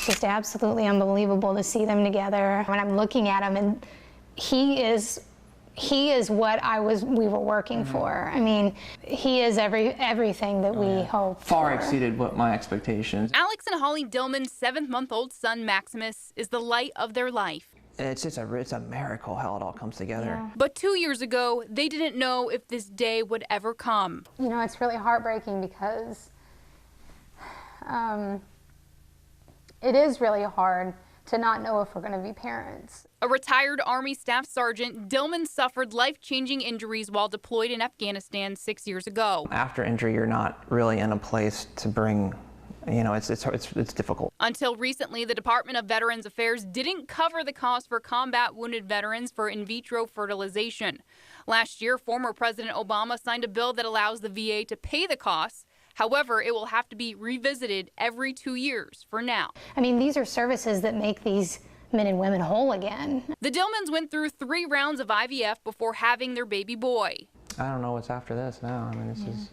It's just absolutely unbelievable to see them together. When I'm looking at him, and he is what we were working for. I mean, he is everything that we hoped Far for. exceeded what my expectations. Alex and Holly Dillman's 7-month-old son, Maximus, is the light of their life. It's a miracle how it all comes together. Yeah. But 2 years ago, they didn't know if this day would ever come. You know, it's really heartbreaking because it is really hard to not know if we're going to be parents. A retired Army Staff Sergeant, Dillman suffered life-changing injuries while deployed in Afghanistan 6 years ago. After injury, you're not really in a place to bring, you know, it's difficult. Until recently, the Department of Veterans Affairs didn't cover the cost for combat wounded veterans for in vitro fertilization. Last year, former President Obama signed a bill that allows the VA to pay the costs. However, it will have to be revisited every 2 years for now. I mean, these are services that make these men and women whole again. The Dillmans went through 3 rounds of IVF before having their baby boy. I don't know what's after this now. I mean, this is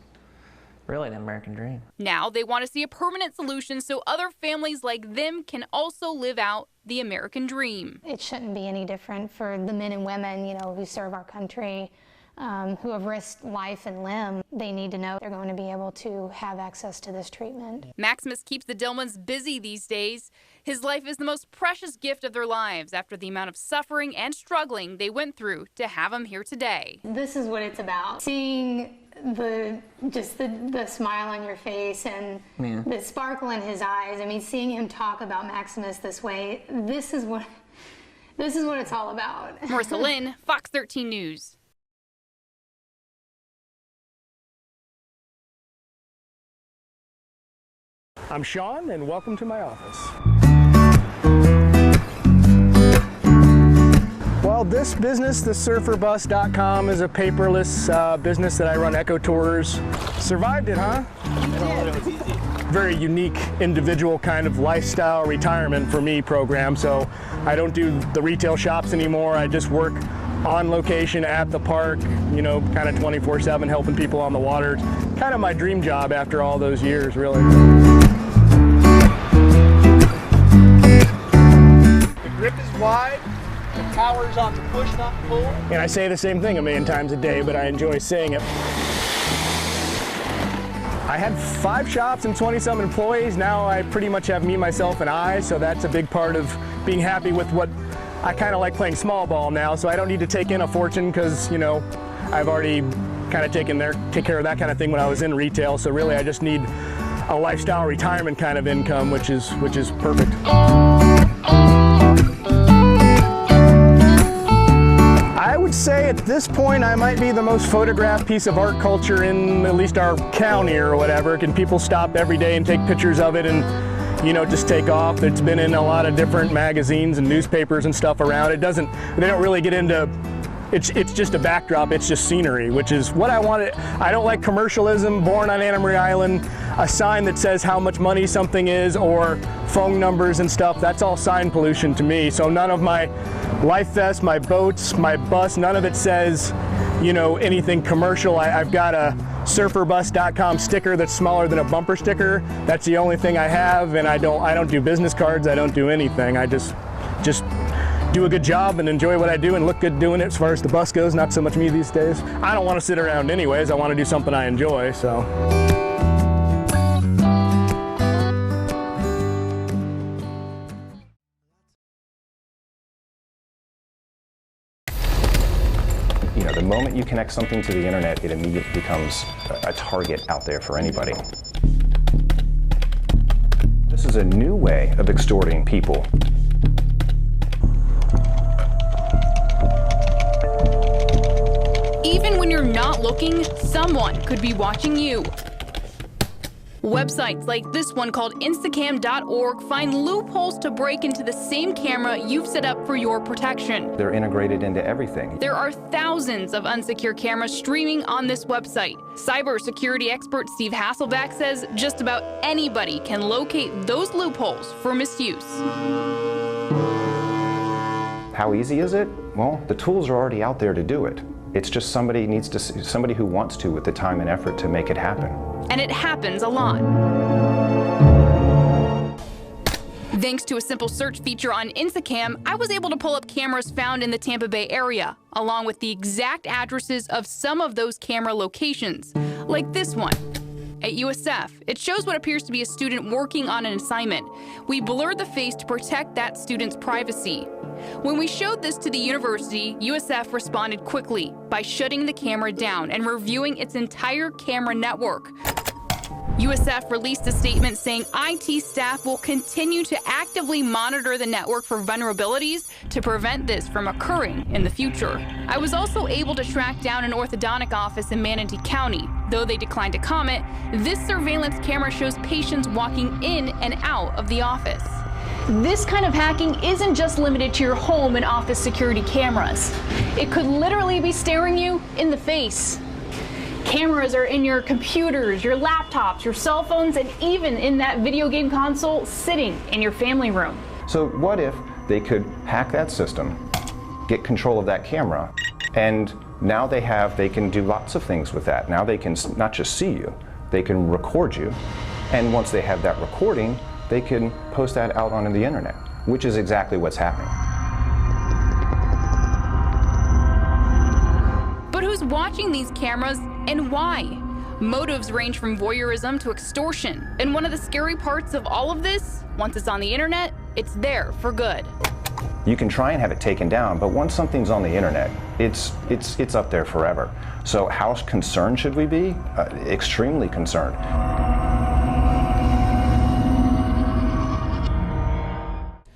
really the American dream. Now they want to see a permanent solution so other families like them can also live out the American dream. It shouldn't be any different for the men and women, you know, who serve our country, who have risked life and limb. They need to know they're going to be able to have access to this treatment. Maximus keeps the Dillmans busy these days. His life is the most precious gift of their lives after the amount of suffering and struggling they went through to have him here today. This is what it's about. Seeing the smile on your face and the sparkle in his eyes. I mean, seeing him talk about Maximus this way, this is what it's all about. Marissa Lynn, Fox 13 News. I'm Sean, and welcome to my office. Well, this business, thesurferbus.com, is a paperless business that I run eco tours. Survived it, huh? Very unique, individual kind of lifestyle retirement for me program. So I don't do the retail shops anymore. I just work on location at the park, you know, kind of 24/7 helping people on the water. Kind of my dream job after all those years, really. The grip is wide, the power's on the push, not the pull. And I say the same thing a million times a day, but I enjoy saying it. I had 5 shops and 20-some employees. Now I pretty much have me, myself, and I, so that's a big part of being happy with what I kind of like playing small ball now, so I don't need to take in a fortune because, you know, I've already kind of take care of that kind of thing when I was in retail, so really I just need a lifestyle retirement kind of income, which is perfect. I would say at this point I might be the most photographed piece of art culture in at least our county or whatever. Can people stop every day and take pictures of it and, you know, just take off? It's been in a lot of different magazines and newspapers and stuff around. They don't really get into, it's just a backdrop, it's just scenery, which is what I wanted. I don't like commercialism, born on Anna Marie Island, a sign that says how much money something is or phone numbers and stuff, that's all sign pollution to me. So none of my life vests, my boats, my bus, none of it says, you know, anything commercial. I've got a surferbus.com sticker that's smaller than a bumper sticker. That's the only thing I have, and I don't do business cards, I don't do anything. I just do a good job and enjoy what I do and look good doing it. As far as the bus goes, not so much me these days. I don't want to sit around anyways, I want to do something I enjoy, so. You know, the moment you connect something to the internet, it immediately becomes a target out there for anybody. This is a new way of extorting people. Even when you're not looking, someone could be watching you. Websites like this one called Instacam.org find loopholes to break into the same camera you've set up for your protection. They're integrated into everything. There are thousands of unsecure cameras streaming on this website. Cybersecurity expert Steve Hasselbeck says just about anybody can locate those loopholes for misuse. How easy is it? Well, the tools are already out there to do it. It's just somebody who wants to with the time and effort to make it happen. And it happens a lot. Thanks to a simple search feature on Instacam, I was able to pull up cameras found in the Tampa Bay area, along with the exact addresses of some of those camera locations, like this one. At USF, it shows what appears to be a student working on an assignment. We blurred the face to protect that student's privacy. When we showed this to the university, USF responded quickly by shutting the camera down and reviewing its entire camera network. USF released a statement saying IT staff will continue to actively monitor the network for vulnerabilities to prevent this from occurring in the future. I was also able to track down an orthodontic office in Manatee County. Though they declined to comment, this surveillance camera shows patients walking in and out of the office. This kind of hacking isn't just limited to your home and office security cameras. It could literally be staring you in the face. Cameras are in your computers, your laptops, your cell phones, and even in that video game console sitting in your family room. So what if they could hack that system, get control of that camera, and now they can do lots of things with that. Now they can not just see you, they can record you. And once they have that recording, they can post that out onto the internet, which is exactly what's happening. But who's watching these cameras and why? Motives range from voyeurism to extortion. And one of the scary parts of all of this, once it's on the internet, it's there for good. You can try and have it taken down, but once something's on the internet, it's up there forever. So how concerned should we be? Extremely concerned.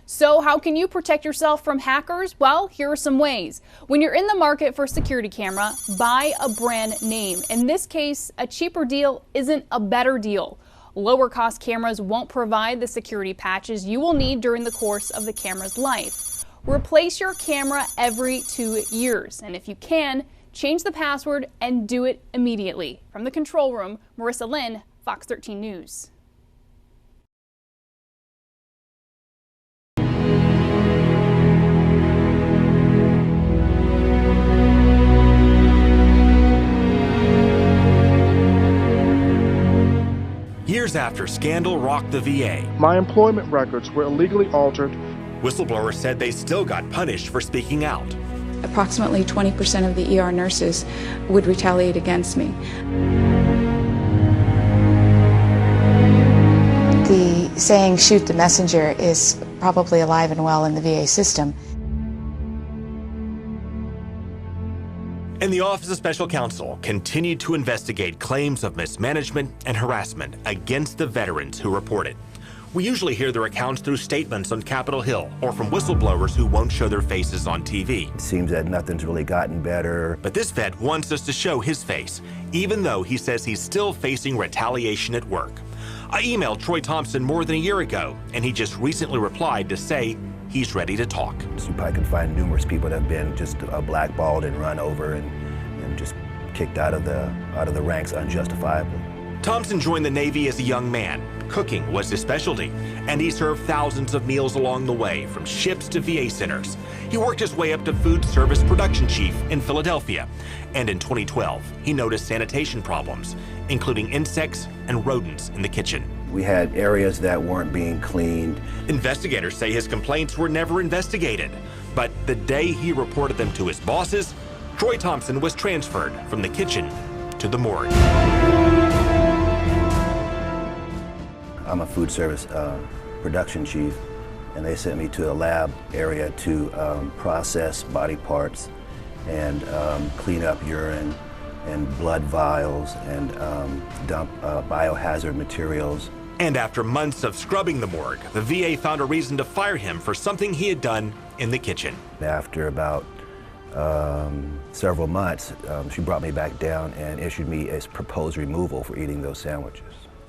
So how can you protect yourself from hackers? Well, here are some ways. When you're in the market for a security camera, buy a brand name. In this case, a cheaper deal isn't a better deal. Lower cost cameras won't provide the security patches you will need during the course of the camera's life. Replace your camera every 2 years. And if you can, change the password and do it immediately. From the control room, Marissa Lynn, Fox 13 News. Years after scandal rocked the VA, My employment records were illegally altered. whistleblowers said they still got punished for speaking out. Approximately 20% of the ER nurses would retaliate against me. The saying, shoot the messenger, is probably alive and well in the VA system. And the Office of Special Counsel continued to investigate claims of mismanagement and harassment against the veterans who reported. We usually hear their accounts through statements on Capitol Hill or from whistleblowers who won't show their faces on TV. It seems that nothing's really gotten better. But this vet wants us to show his face, even though he says he's still facing retaliation at work. I emailed Troy Thompson more than a year ago, and he just recently replied to say he's ready to talk. You probably can find numerous people that have been just blackballed and run over and just kicked out of the ranks unjustifiably. Thompson joined the Navy as a young man. Cooking was his specialty, and he served thousands of meals along the way, from ships to VA centers. He worked his way up to food service production chief in Philadelphia, and in 2012, he noticed sanitation problems, including insects and rodents in the kitchen. We had areas that weren't being cleaned. Investigators say his complaints were never investigated, but the day he reported them to his bosses, Troy Thompson was transferred from the kitchen to the morgue. I'm a food service production chief, and they sent me to a lab area to process body parts and clean up urine and blood vials and dump biohazard materials. And after months of scrubbing the morgue, the VA found a reason to fire him for something he had done in the kitchen. After about several months, she brought me back down and issued me a proposed removal for eating those sandwiches.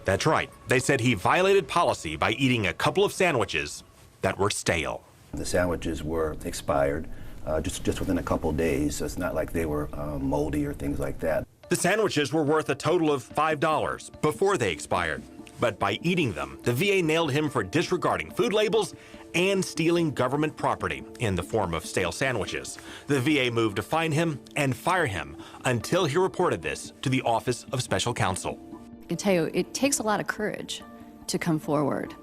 That's right. They said he violated policy by eating a couple of sandwiches that were stale. The sandwiches were expired just within a couple days, so it's not like they were moldy or things like that. The sandwiches were worth a total of $5 before they expired. But by eating them, the VA nailed him for disregarding food labels and stealing government property in the form of stale sandwiches. The VA moved to fine him and fire him until he reported this to the Office of Special Counsel. I can tell you, it takes a lot of courage to come forward.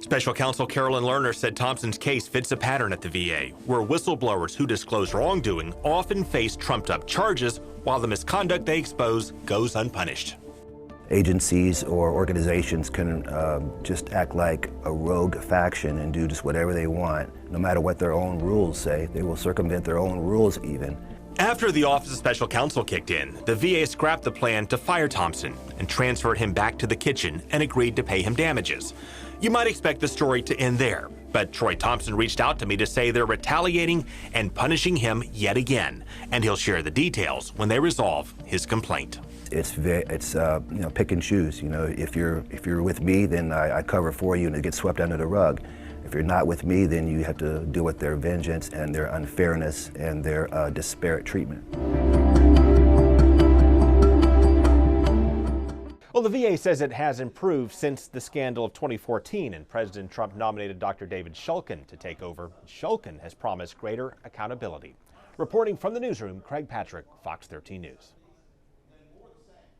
Special counsel Carolyn Lerner said Thompson's case fits a pattern at the VA, where whistleblowers who disclose wrongdoing often face trumped-up charges, while the misconduct they expose goes unpunished. Agencies or organizations can just act like a rogue faction and do just whatever they want. No matter what their own rules say, they will circumvent their own rules even. After the Office of Special Counsel kicked in, the VA scrapped the plan to fire Thompson and transferred him back to the kitchen and agreed to pay him damages. You might expect the story to end there, but Troy Thompson reached out to me to say they're retaliating and punishing him yet again, and he'll share the details when they resolve his complaint. It's pick and choose. You know, if you're with me, then I cover for you and it gets swept under the rug. If you're not with me, then you have to deal with their vengeance and their unfairness and their disparate treatment. Well, the VA says it has improved since the scandal of 2014, and President Trump nominated Dr. David Shulkin to take over. Shulkin has promised greater accountability. Reporting from the newsroom, Craig Patrick, Fox 13 News.